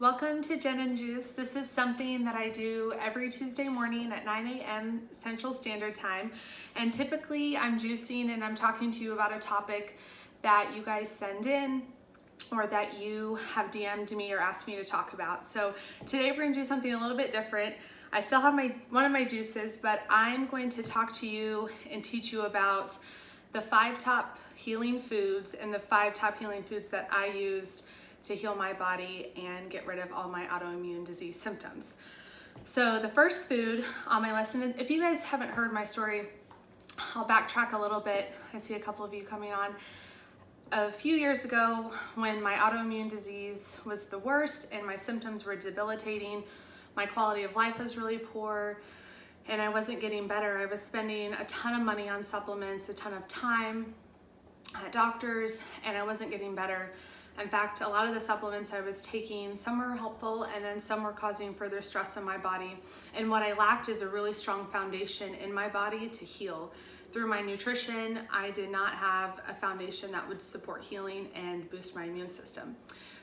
Welcome to Gin and Juice. This is something that I do every Tuesday morning at 9 a.m. Central Standard Time. And typically I'm juicing and I'm talking to you about a topic that you guys send in or that you have DM'd me or asked me to talk about. So today we're gonna do something a little bit different. I still have one of my juices, but I'm going to talk to you and teach you about the 5 top healing foods and the 5 top healing foods that I used to heal my body and get rid of all my autoimmune disease symptoms. So the first food on my list, and if you guys haven't heard my story, I'll backtrack a little bit. I see a couple of you coming on. A few years ago, when my autoimmune disease was the worst and my symptoms were debilitating, my quality of life was really poor, and I wasn't getting better. I was spending a ton of money on supplements, a ton of time at doctors, and I wasn't getting better. In fact, a lot of the supplements I was taking, some were helpful and then some were causing further stress in my body. And what I lacked is a really strong foundation in my body to heal. Through my nutrition, I did not have a foundation that would support healing and boost my immune system.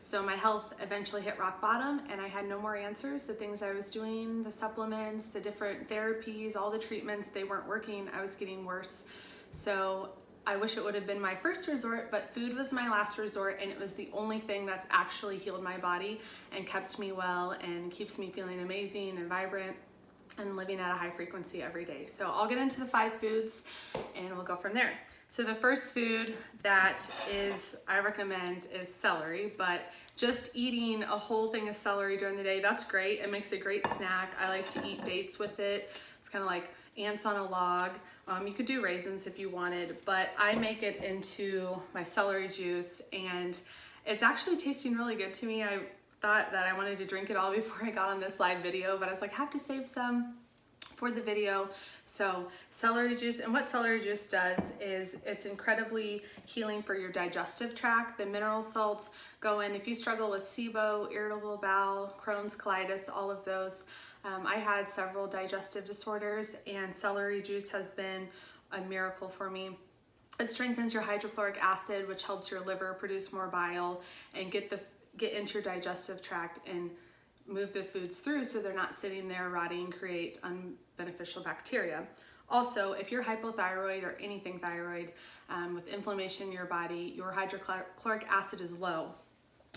So my health eventually hit rock bottom and I had no more answers. The things I was doing, the supplements, the different therapies, all the treatments, they weren't working. I was getting worse. So I wish it would have been my first resort, but food was my last resort, and it was the only thing that's actually healed my body and kept me well and keeps me feeling amazing and vibrant and living at a high frequency every day. So I'll get into the 5 foods and we'll go from there. So the first food that I recommend is celery, but just eating a whole thing of celery during the day, that's great. It makes a great snack. I like to eat dates with it. It's kind of like ants on a log. You could do raisins if you wanted, but I make it into my celery juice and it's actually tasting really good to me. I thought that I wanted to drink it all before I got on this live video, but I was like, I have to save some for the video. So celery juice, and what celery juice does is it's incredibly healing for your digestive tract. The mineral salts go in. If you struggle with SIBO, irritable bowel, Crohn's, colitis, all of those, I had several digestive disorders and celery juice has been a miracle for me. It strengthens your hydrochloric acid, which helps your liver produce more bile and get into your digestive tract and move the foods through so they're not sitting there rotting and create unbeneficial bacteria. Also, if you're hypothyroid or anything thyroid, with inflammation in your body, your hydrochloric acid is low.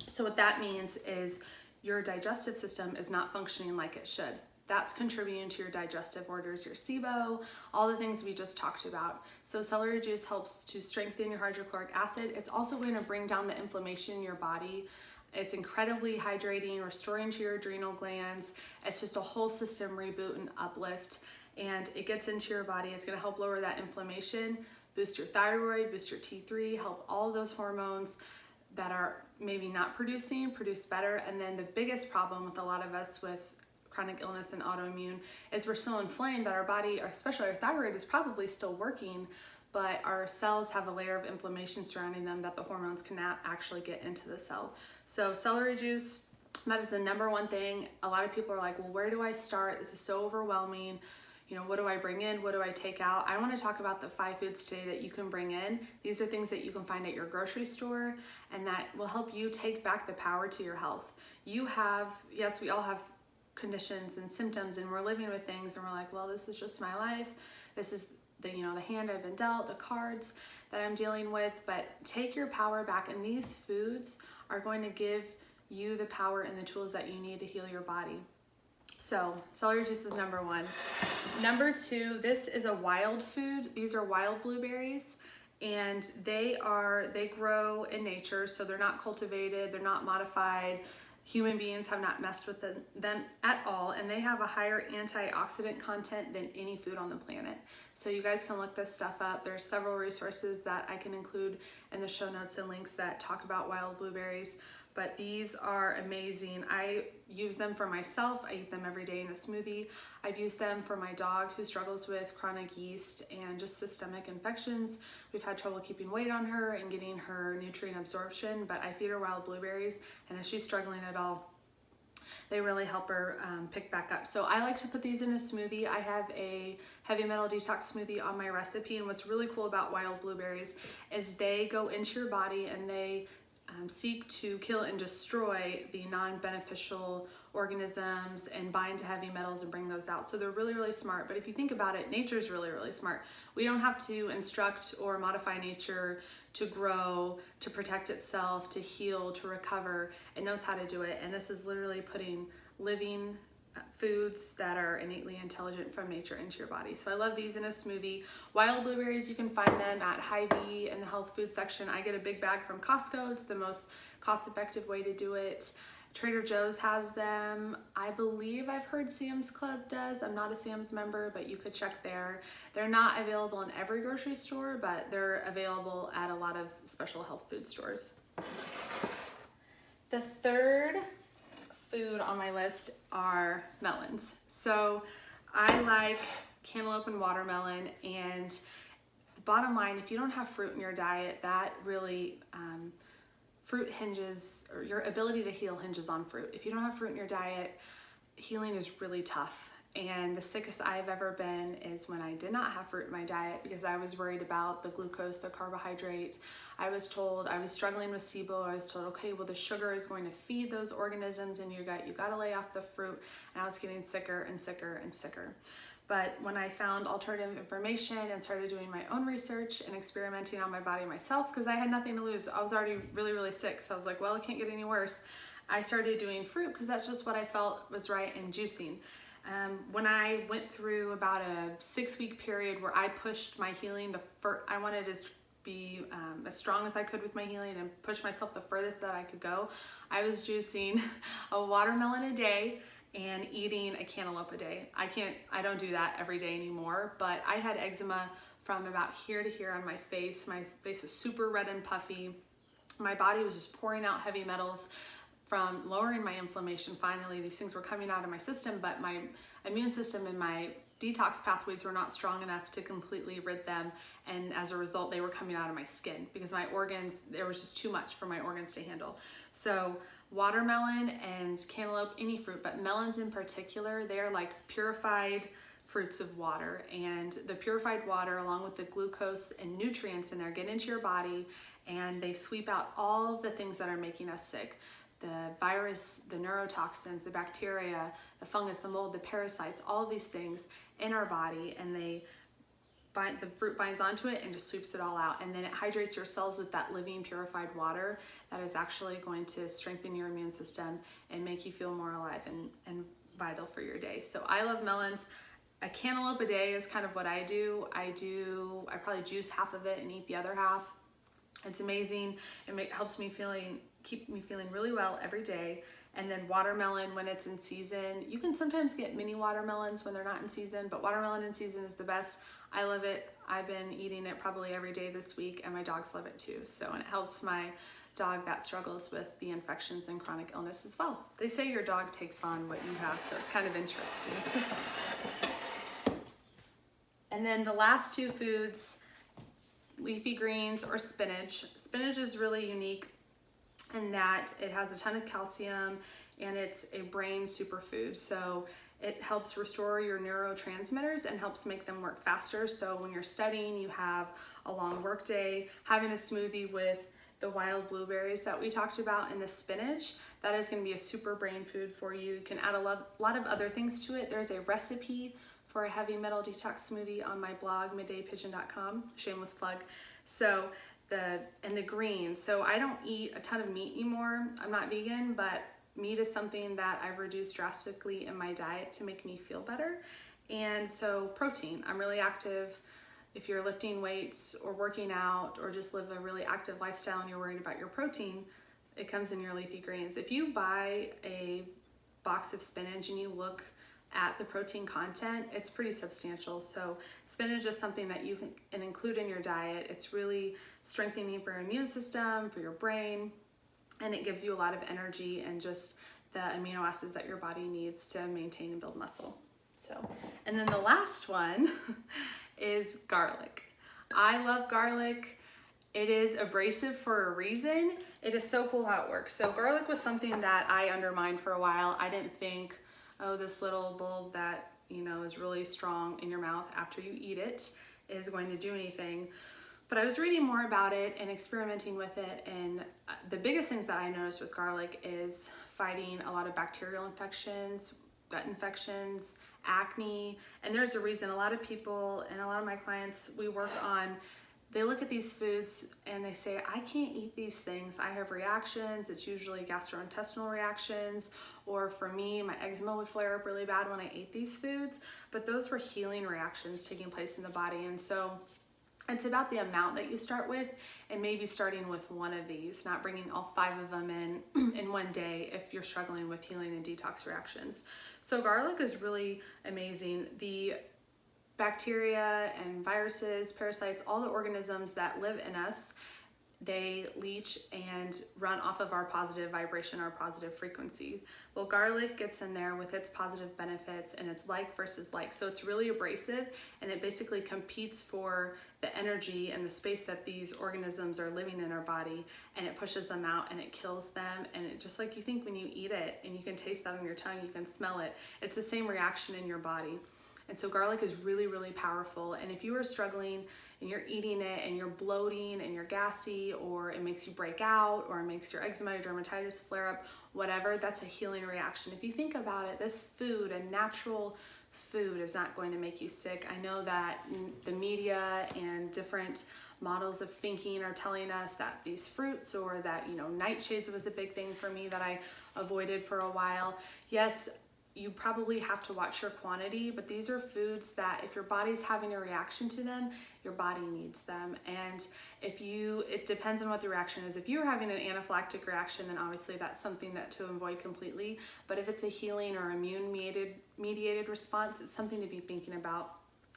So what that means is your digestive system is not functioning like it should. That's contributing to your digestive orders, your SIBO, all the things we just talked about. So celery juice helps to strengthen your hydrochloric acid. It's also going to bring down the inflammation in your body. It's incredibly hydrating, restoring to your adrenal glands. It's just a whole system reboot and uplift, and it gets into your body. It's going to help lower that inflammation, boost your thyroid, boost your T3, help all of those hormones that are maybe not produce better. And then the biggest problem with a lot of us with chronic illness and autoimmune is we're so inflamed that our body, or especially our thyroid, is probably still working, but our cells have a layer of inflammation surrounding them that the hormones cannot actually get into the cell. So celery juice, that is the #1 thing. A lot of people are like, well, where do I start? This is so overwhelming. You know, what do I bring in? What do I take out? I want to talk about the 5 foods today that you can bring in. These are things that you can find at your grocery store and that will help you take back the power to your health. You have, yes, we all have conditions and symptoms and we're living with things and we're like, well, this is just my life. This is the hand I've been dealt, the cards that I'm dealing with, but take your power back, and these foods are going to give you the power and the tools that you need to heal your body. So celery juice is #1. #2, this is a wild food. These are wild blueberries, and they grow in nature, so they're not cultivated, they're not modified. Human beings have not messed with them at all, and they have a higher antioxidant content than any food on the planet. So you guys can look this stuff up. There's several resources that I can include in the show notes and links that talk about wild blueberries, but these are amazing. I use them for myself. I eat them every day in a smoothie. I've used them for my dog who struggles with chronic yeast and just systemic infections. We've had trouble keeping weight on her and getting her nutrient absorption, but I feed her wild blueberries, and if she's struggling at all, they really help her pick back up. So I like to put these in a smoothie. I have a heavy metal detox smoothie on my recipe, and what's really cool about wild blueberries is they go into your body and they seek to kill and destroy the non-beneficial organisms and bind to heavy metals and bring those out. So they're really, really smart. But if you think about it, nature's really, really smart. We don't have to instruct or modify nature to grow, to protect itself, to heal, to recover. It knows how to do it. And this is literally putting living foods that are innately intelligent from nature into your body. So I love these in a smoothie. Wild blueberries, you can find them at Hy-Vee in the health food section. I get a big bag from Costco. It's the most cost-effective way to do it. Trader Joe's has them. I believe I've heard Sam's Club does. I'm not a Sam's member, but you could check there. They're not available in every grocery store, but they're available at a lot of special health food stores. The third food on my list are melons. So I like cantaloupe and watermelon, and the bottom line, if you don't have fruit in your diet, that really, fruit hinges, or your ability to heal hinges on fruit. If you don't have fruit in your diet, healing is really tough. And the sickest I've ever been is when I did not have fruit in my diet because I was worried about the glucose, the carbohydrate. I was told, I was struggling with SIBO. I was told, okay, well, the sugar is going to feed those organisms in your gut. You got to lay off the fruit. And I was getting sicker and sicker and sicker. But when I found alternative information and started doing my own research and experimenting on my body myself, because I had nothing to lose, I was already really, really sick. So I was like, well, it can't get any worse. I started doing fruit because that's just what I felt was right, and juicing. When I went through about a 6-week period where I pushed my healing, I wanted to be as strong as I could with my healing and push myself the furthest that I could go. I was juicing a watermelon a day and eating a cantaloupe a day. I don't do that every day anymore, but I had eczema from about here to here on my face. My face was super red and puffy. My body was just pouring out heavy metals from lowering my inflammation. Finally, these things were coming out of my system, but my immune system and my detox pathways were not strong enough to completely rid them. And as a result, they were coming out of my skin because my organs, there was just too much for my organs to handle. So watermelon and cantaloupe, any fruit, but melons in particular, they're like purified fruits of water. And the purified water, along with the glucose and nutrients in there, get into your body and they sweep out all of the things that are making us sick. The virus, the neurotoxins, the bacteria, the fungus, the mold, the parasites, all of these things in our body, and the fruit binds onto it and just sweeps it all out. And then it hydrates your cells with that living purified water that is actually going to strengthen your immune system and make you feel more alive and vital for your day. So I love melons. A cantaloupe a day is kind of what I do. I probably juice half of it and eat the other half. It's amazing. It helps me keep me feeling really well every day. And then watermelon when it's in season. You can sometimes get mini watermelons when they're not in season, but watermelon in season is the best. I love it. I've been eating it probably every day this week, and my dogs love it too. So, and it helps my dog that struggles with the infections and chronic illness as well. They say your dog takes on what you have, so it's kind of interesting. And then the last two foods, leafy greens or spinach. Spinach is really unique in that it has a ton of calcium and it's a brain superfood. So it helps restore your neurotransmitters and helps make them work faster. So when you're studying, you have a long work day, having a smoothie with the wild blueberries that we talked about and the spinach, that is going to be a super brain food for you. You can add a lot of other things to it. There's a recipe for a heavy metal detox smoothie on my blog, middaypigeon.com, shameless plug. So the greens. So I don't eat a ton of meat anymore. I'm not vegan, but meat is something that I've reduced drastically in my diet to make me feel better. And so protein, I'm really active. If you're lifting weights or working out or just live a really active lifestyle and you're worried about your protein, it comes in your leafy greens. If you buy a box of spinach and you look at the protein content, it's pretty substantial. So spinach is something that you can include in your diet. It's really strengthening for your immune system, for your brain, and it gives you a lot of energy and just the amino acids that your body needs to maintain and build muscle. So, and then the last one is garlic. I love garlic. It is abrasive for a reason. It is so cool how it works. So garlic was something that I undermined for a while. I didn't think, oh, this little bulb that, is really strong in your mouth after you eat it is going to do anything. But I was reading more about it and experimenting with it, and the biggest things that I noticed with garlic is fighting a lot of bacterial infections, gut infections, acne. And there's a reason a lot of people and a lot of my clients we work on, they look at these foods and they say, I can't eat these things. I have reactions. It's usually gastrointestinal reactions, or for me, my eczema would flare up really bad when I ate these foods. But those were healing reactions taking place in the body. And so it's about the amount that you start with, and maybe starting with one of these, not bringing all 5 of them in one day if you're struggling with healing and detox reactions. So garlic is really amazing. The bacteria and viruses, parasites, all the organisms that live in us, they leach and run off of our positive vibration, our positive frequencies. Well, garlic gets in there with its positive benefits, and it's like versus like. So it's really abrasive, and it basically competes for the energy and the space that these organisms are living in our body, and it pushes them out and it kills them. And it just like you think when you eat it, and you can taste that on your tongue, you can smell it. It's the same reaction in your body. And so garlic is really, really powerful. And if you are struggling and you're eating it and you're bloating and you're gassy, or it makes you break out, or it makes your eczema or dermatitis flare up, whatever, that's a healing reaction. If you think about it, this food, a natural food, is not going to make you sick. I know that the media and different models of thinking are telling us that these fruits, or that, nightshades was a big thing for me that I avoided for a while. Yes, you probably have to watch your quantity, but these are foods that if your body's having a reaction to them, your body needs them. And it depends on what the reaction is. If you're having an anaphylactic reaction, then obviously that's something that to avoid completely. But if it's a healing or immune mediated response, it's something to be thinking about,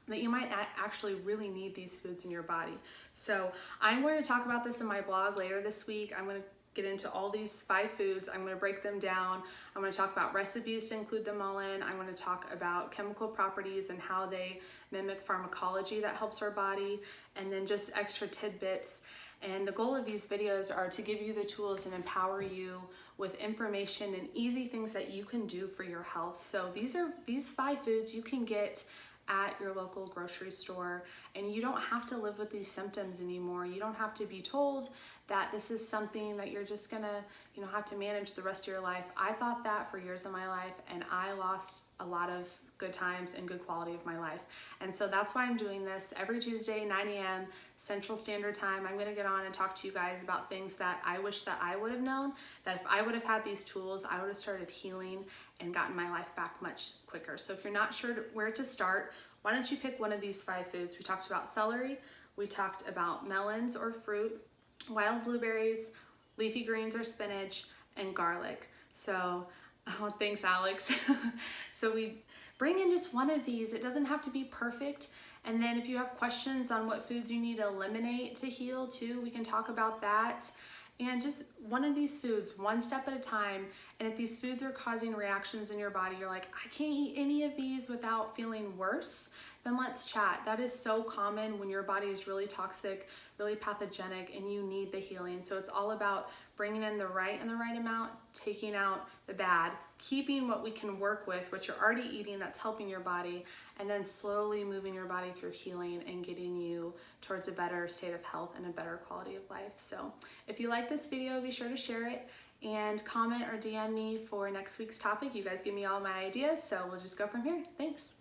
that you might actually really need these foods in your body. So I'm going to talk about this in my blog later this week. I'm going to get into all these 5 foods. I'm going to break them down. I'm going to talk about recipes to include them all in. I'm going to talk about chemical properties and how they mimic pharmacology that helps our body, and then just extra tidbits. And the goal of these videos are to give you the tools and empower you with information and easy things that you can do for your health. So these 5 foods you can get at your local grocery store, and you don't have to live with these symptoms anymore. You don't have to be told that this is something that you're just gonna have to manage the rest of your life. I thought that for years of my life, and I lost a lot of good times and good quality of my life. And so that's why I'm doing this every Tuesday, 9 a.m. Central Standard Time. I'm gonna get on and talk to you guys about things that I wish that I would have known, that if I would have had these tools, I would have started healing and gotten my life back much quicker. So if you're not sure where to start, why don't you pick one of these 5 foods? We talked about celery, we talked about melons or fruit, wild blueberries, leafy greens or spinach, and garlic. So, thanks, Alex. So we bring in just one of these. It doesn't have to be perfect. And then if you have questions on what foods you need to eliminate to heal too, we can talk about that. And just one of these foods, one step at a time. And if these foods are causing reactions in your body, you're like, I can't eat any of these without feeling worse, then let's chat. That is so common when your body is really toxic, really pathogenic, and you need the healing. So it's all about bringing in the right amount, taking out the bad, keeping what we can work with, what you're already eating that's helping your body, and then slowly moving your body through healing and getting you towards a better state of health and a better quality of life. So if you like this video, be sure to share it and comment or DM me for next week's topic. You guys give me all my ideas, so we'll just go from here. Thanks.